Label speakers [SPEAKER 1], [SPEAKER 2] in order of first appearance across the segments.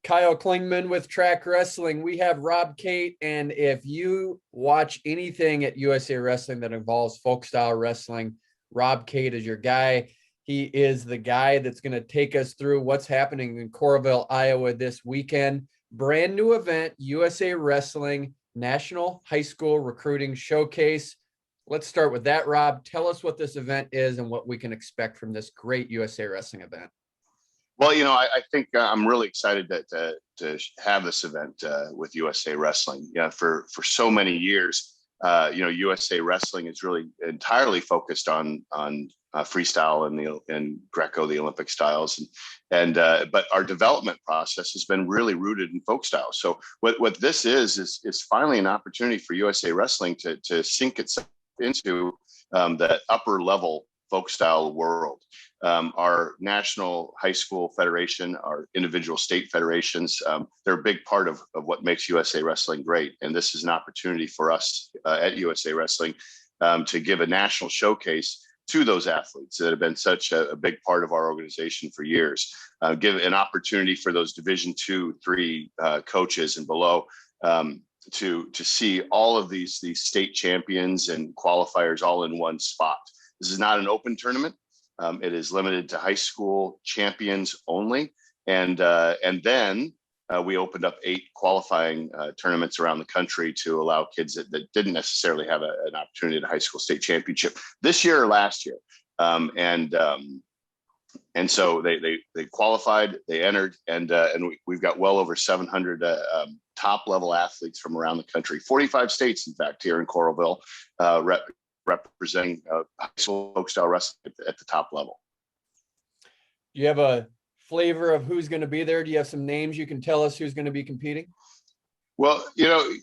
[SPEAKER 1] Kyle Klingman with Track Wrestling. We have Rob Cate, and if you watch anything at USA Wrestling that involves Folkstyle wrestling, Rob Cate is your guy. He is the guy that's going to take us through what's happening in Coralville, Iowa this weekend. Brand new event, USA Wrestling National High School Recruiting Showcase. Let's start with that, Rob. Tell us what this event is and what we can expect from this great USA Wrestling event.
[SPEAKER 2] Well, I think I'm really excited to have this event with USA Wrestling. For so many years, USA Wrestling is really entirely focused on freestyle and Greco, the Olympic styles, but our development process has been really rooted in folk style. So what this is finally an opportunity for USA Wrestling to sink itself into the upper level folk style world. Our national high school federation, our individual state federations, they're a big part of what makes USA Wrestling great. And this is an opportunity for us at USA Wrestling to give a national showcase to those athletes that have been such a big part of our organization for years. Give an opportunity for those Division II, III coaches and below to see all of these state champions and qualifiers all in one spot. This is not an open tournament. It is limited to high school champions only. And then we opened up 8 qualifying tournaments around the country to allow kids that didn't necessarily have an opportunity at a high school state championship this year or last year. And so they qualified, they entered, and we've got well over 700 top level athletes from around the country, 45 states, in fact, here in Coralville, representing high school folk style wrestling at the top level.
[SPEAKER 1] Do you have a flavor of who's going to be there? Do you have some names you can tell us who's going to be competing?
[SPEAKER 2] Well, the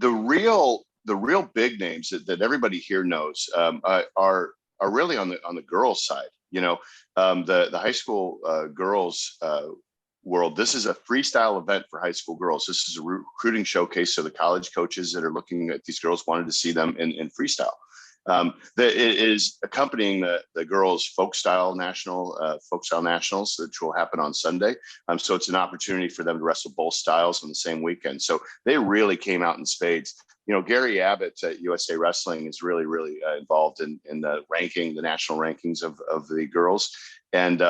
[SPEAKER 2] real big names that everybody here knows are really on the girls' side. The high school girls world. This is a freestyle event for high school girls. This is a recruiting showcase. So the college coaches that are looking at these girls wanted to see them in freestyle. It is accompanying the girls' Folkstyle Nationals, which will happen on Sunday. So it's an opportunity for them to wrestle both styles on the same weekend. So they really came out in spades. Gary Abbott at USA Wrestling is really, really involved in the national rankings of the girls. And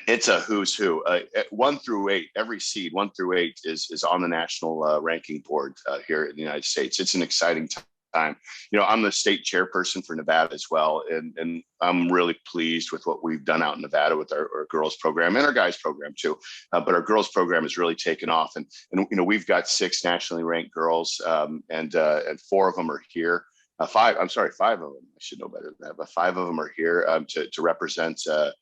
[SPEAKER 2] it's a who's who. 1 through 8, every seed 1 through 8 is on the national ranking board here in the United States. It's an exciting time. I'm the state chairperson for Nevada as well, and I'm really pleased with what we've done out in Nevada with our girls program and our guys program too. But our girls program has really taken off, and we've got 6 nationally ranked girls, and 4 of them are here. 5 of them. I should know better than that, but 5 of them are here to represent the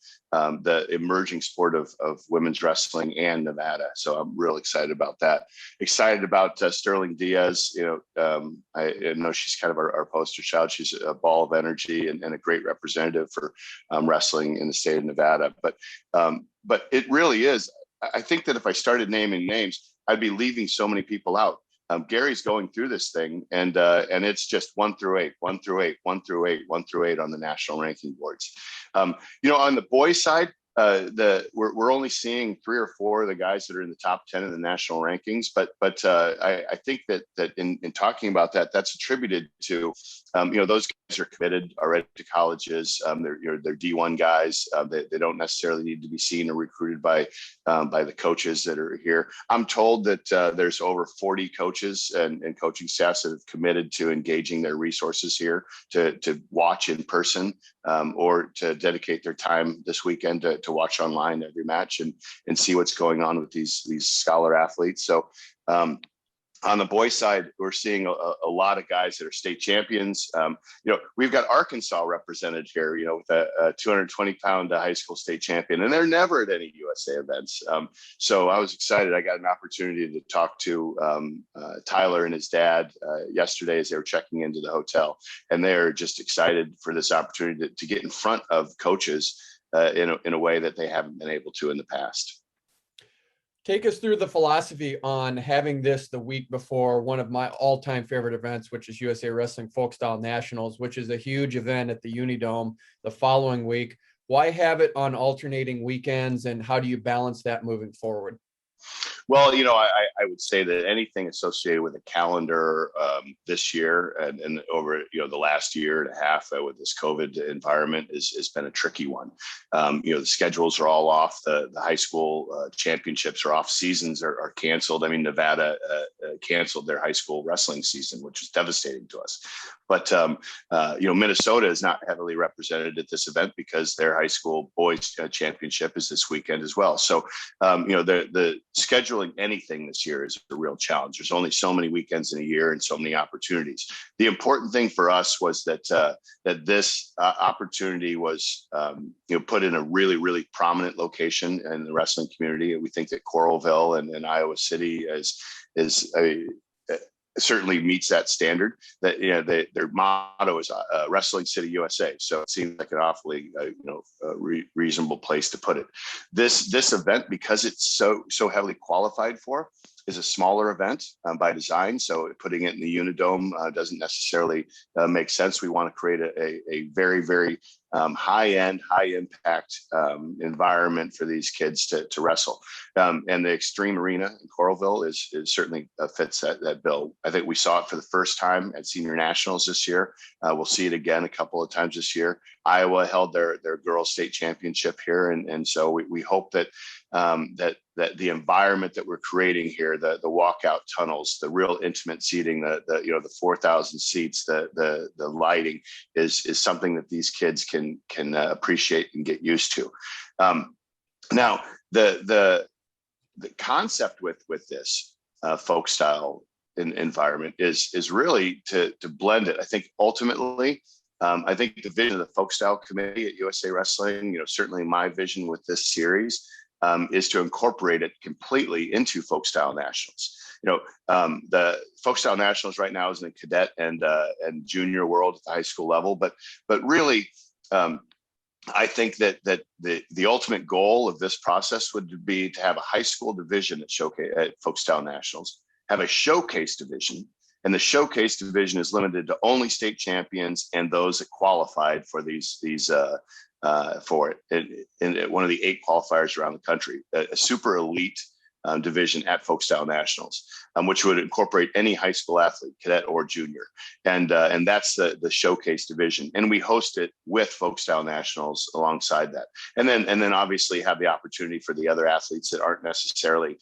[SPEAKER 2] emerging sport of women's wrestling and Nevada. So I'm real excited about that. Excited about Sterling Diaz. I know she's kind of our poster child. She's a ball of energy and a great representative for wrestling in the state of Nevada. But it really is. I think that if I started naming names, I'd be leaving so many people out. Gary's going through this thing, and it's just 1 through 8, 1 through 8, 1 through 8, 1 through 8 on the national ranking boards. On the boys' side, we're only seeing 3 or 4 of the guys that are in the top 10 in the national rankings, but I think that in talking about that, that's attributed to those guys are committed already to colleges. They're D1 guys. They don't necessarily need to be seen or recruited by the coaches that are here. I'm told that there's over 40 coaches and coaching staffs that have committed to engaging their resources here to watch in person or to dedicate their time this weekend to watch online every match and see what's going on with these scholar athletes. So on the boys' side, we're seeing a lot of guys that are state champions. We've got Arkansas represented here, with a 220-pound high school state champion, and they're never at any USA events. So I was excited. I got an opportunity to talk to Tyler and his dad yesterday as they were checking into the hotel, and they're just excited for this opportunity to get in front of coaches in a way that they haven't been able to in the past.
[SPEAKER 1] Take us through the philosophy on having this the week before one of my all-time favorite events, which is USA Wrestling Folkstyle Nationals, which is a huge event at the Unidome the following week. Why have it on alternating weekends, and how do you balance that moving forward?
[SPEAKER 2] Well, I would say that anything associated with a calendar this year and over the last year and a half with this COVID environment has been a tricky one. The schedules are all off. The high school championships are off. Seasons are canceled. I mean, Nevada canceled their high school wrestling season, which was devastating to us. But Minnesota is not heavily represented at this event because their high school boys championship is this weekend as well. So the scheduling anything this year is a real challenge. There's only so many weekends in a year and so many opportunities. The important thing for us was that this opportunity was put in a really, really prominent location in the wrestling community. We think that Coralville and Iowa City certainly meets that standard. That their motto is Wrestling City, USA. So it seems like an awfully reasonable place to put it. This event, because it's so heavily qualified for, is a smaller event by design. So putting it in the Unidome doesn't necessarily make sense. We want to create a very, very high-end, high-impact environment for these kids to wrestle. And the Extreme Arena in Coralville is certainly fits that bill. I think we saw it for the first time at Senior Nationals this year. We'll see it again a couple of times this year. Iowa held their girls state championship here. And so we hope that that the environment that we're creating here, the walkout tunnels, the real intimate seating, the 4,000 seats, the lighting is something that these kids can appreciate and get used to. Now, the concept with this folk style environment is really to blend it. I think ultimately, I think the vision of the Folkstyle Committee at USA Wrestling, certainly my vision with this series is to incorporate it completely into Folkstyle Nationals. The Folkstyle Nationals right now is in the cadet and junior world at the high school level, but really, I think that the ultimate goal of this process would be to have a high school division at Folkstyle Nationals, have a showcase division. And the showcase division is limited to only state champions and those that qualified for these for it in one of the 8 qualifiers around the country, a super elite division at Folkstyle Nationals, which would incorporate any high school athlete, cadet or junior, and that's the showcase division. And we host it with Folkstyle Nationals alongside that, and then obviously have the opportunity for the other athletes that aren't necessarily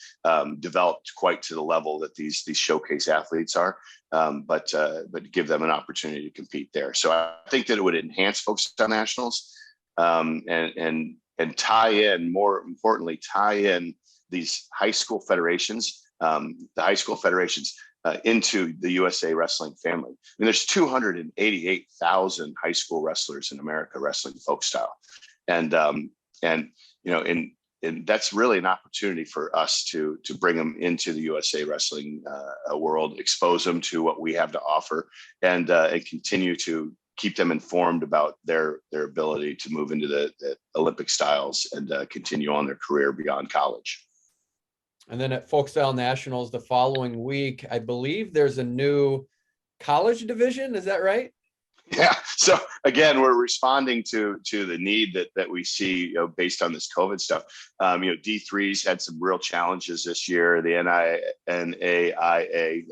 [SPEAKER 2] developed quite to the level that these showcase athletes are, but give them an opportunity to compete there. So I think that it would enhance Folkstyle Nationals. And tie in, more importantly, these high school federations, into the USA Wrestling family. I mean, there's 288,000 high school wrestlers in America wrestling folk style, and that's really an opportunity for us to bring them into the USA Wrestling world, expose them to what we have to offer, and continue to keep them informed about their ability to move into the Olympic styles and continue on their career beyond college.
[SPEAKER 1] And then at Folkstyle Nationals the following week, I believe there's a new college division. Is that right?
[SPEAKER 2] Yeah. So again, we're responding to the need that we see, based on this COVID stuff. D3s had some real challenges this year. The NAIA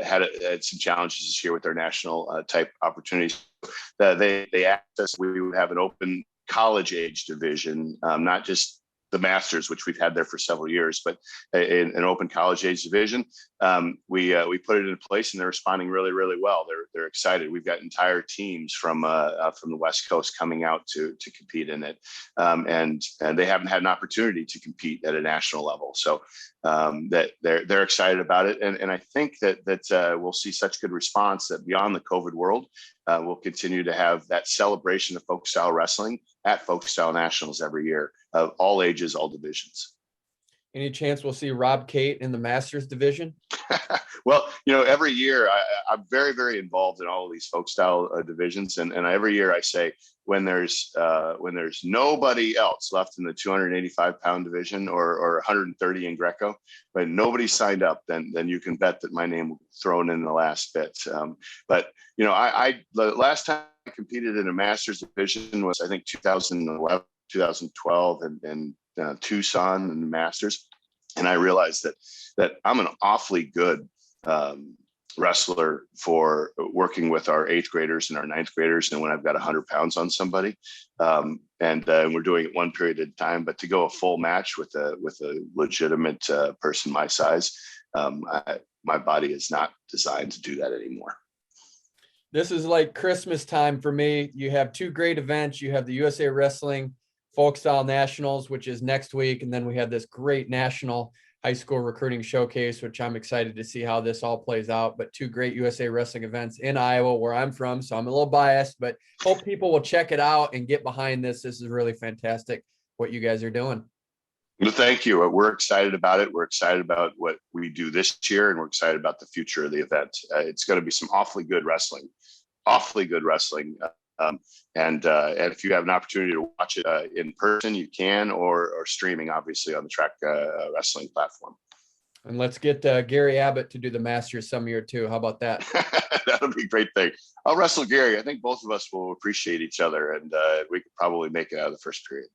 [SPEAKER 2] had some challenges this year with their national type opportunities. They asked us we would have an open college age division, not just the masters, which we've had there for several years, but in an open college age division. We put it in place, and they're responding really, really well. They're excited. We've got entire teams from the West Coast coming out to compete in it, and they haven't had an opportunity to compete at a national level. So that they're excited about it, and I think that we'll see such good response that beyond the COVID world, we'll continue to have that celebration of folk style wrestling at Folkstyle Nationals every year, of all ages, all divisions.
[SPEAKER 1] Any chance we'll see Rob Cate in the Masters division?
[SPEAKER 2] Well, every year I'm very, very involved in all of these folk style divisions, and every year I say, when there's nobody else left in the 285-pound division or 130 in Greco, but nobody signed up, then you can bet that my name will be thrown in the last bit. But the last time competed in a Masters division was, I think, 2011, 2012, and Tucson and the Masters. And I realized that I'm an awfully good wrestler for working with our 8th graders and our 9th graders. And when I've got 100 pounds on somebody, and we're doing it one period at a time, but to go a full match with a legitimate person my size, my body is not designed to do that anymore.
[SPEAKER 1] This is like Christmas time for me. You have 2 great events. You have the USA Wrestling Folkstyle Nationals, which is next week. And then we have this great national high school recruiting showcase, which I'm excited to see how this all plays out. But 2 great USA Wrestling events in Iowa, where I'm from. So I'm a little biased, but hope people will check it out and get behind this. This is really fantastic what you guys are doing.
[SPEAKER 2] Well, thank you. We're excited about it. We're excited about what we do this year, and we're excited about the future of the event. It's going to be some awfully good wrestling. And if you have an opportunity to watch it in person, you can, or streaming, obviously, on the Track Wrestling platform.
[SPEAKER 1] And let's get Gary Abbott to do the Masters some year too. How about that?
[SPEAKER 2] That'll be a great thing. I'll wrestle Gary. I think both of us will appreciate each other, and we could probably make it out of the first period.